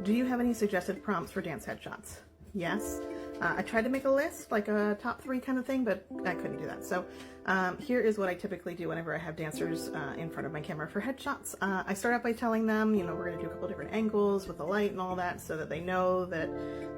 Do you have any suggested prompts for dance headshots? Yes. I tried to make a list, like a top 3 kind of thing, but I couldn't do that. So here is what I typically do whenever I have dancers in front of my camera for headshots. I start out by telling them, you know, we're gonna do a couple different angles with the light and all that so that they know that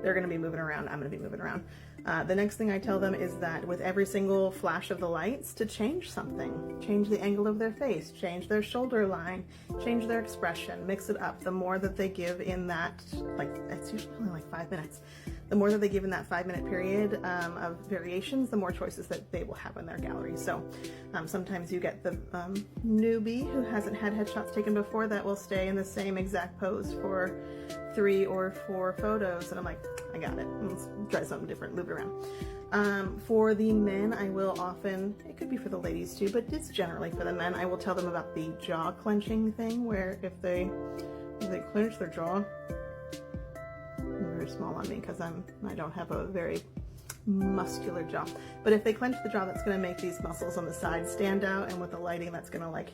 they're gonna be moving around, I'm gonna be moving around. The next thing I tell them is that with every single flash of the lights to change something, change the angle of their face, change their shoulder line, change their expression, mix it up. The more that they give in that, like, it's usually only like 5 minutes. The more that they give in that 5-minute period of variations, the more choices that they will have in their gallery. So sometimes you get the newbie who hasn't had headshots taken before that will stay in the same exact pose for 3 or 4 photos. And I'm like, I got it. Let's try something different, move it around. For the men, I will often, it could be for the ladies too, but it's generally for the men, I will tell them about the jaw clenching thing, where if they clench their jaw, very small on me because I don't have a very muscular jaw, but if they clench the jaw, that's going to make these muscles on the side stand out, and with the lighting, that's going to like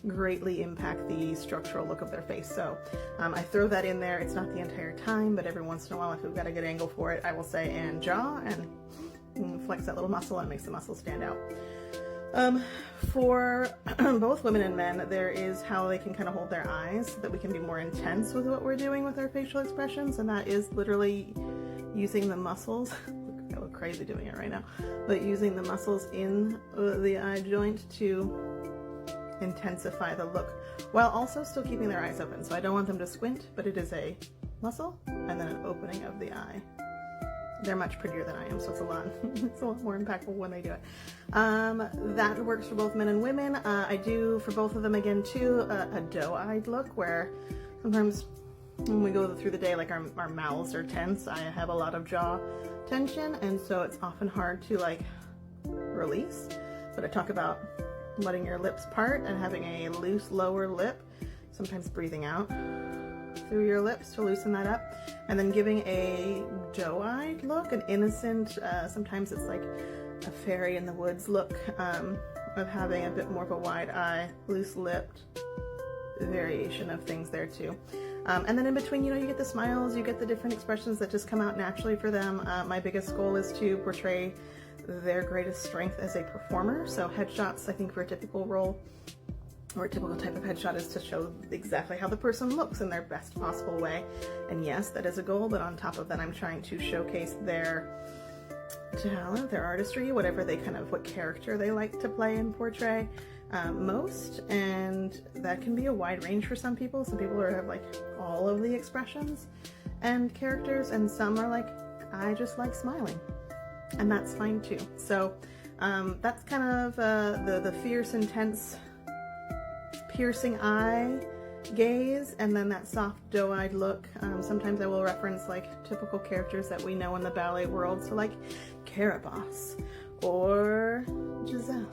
greatly impact the structural look of their face. So I throw that in there. It's not the entire time, but every once in a while, if we've got a good angle for it, I will say and jaw and flex that little muscle, and it makes the muscle stand out. For both women and men, there is how they can kind of hold their eyes so that we can be more intense with what we're doing with our facial expressions, and that is literally using the muscles. I look crazy doing it right now, but using the muscles in the eye joint to intensify the look while also still keeping their eyes open. So I don't want them to squint, but it is a muscle and then an opening of the eye. They're much prettier than I am, so it's a lot more impactful when they do it. That works for both men and women. I do for both of them again too a doe-eyed look, where sometimes when we go through the day, like our mouths are tense. I have a lot of jaw tension, and so it's often hard to like release. But I talk about letting your lips part and having a loose lower lip, sometimes breathing out through your lips to loosen that up, and then giving a doe-eyed look, an innocent, sometimes it's like a fairy in the woods look, of having a bit more of a wide eye, loose-lipped variation of things there too. And then in between, you know, you get the smiles, you get the different expressions that just come out naturally for them. My biggest goal is to portray their greatest strength as a performer. So headshots, I think, for a typical role or a typical type of headshot is to show exactly how the person looks in their best possible way. And yes, that is a goal, but on top of that, I'm trying to showcase their talent, their artistry, whatever they kind of, what character they like to play and portray most. And that can be a wide range for some people. Some people have like all of the expressions and characters, and some are like, I just like smiling. And that's fine too. So that's kind of the fierce, intense, piercing eye gaze, and then that soft doe-eyed look. Sometimes I will reference like typical characters that we know in the ballet world, so like Carabosse or Giselle,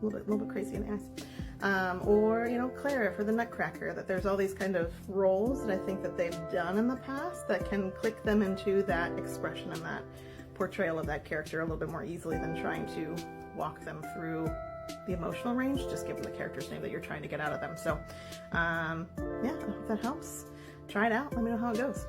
a little bit crazy in the eyes, or you know, Clara for the Nutcracker. That there's all these kind of roles that I think that they've done in the past that can click them into that expression and that portrayal of that character a little bit more easily than trying to walk them through the emotional range. Just give them the character's name that you're trying to get out of them. So yeah, I hope that helps. Try it out, let me know how it goes.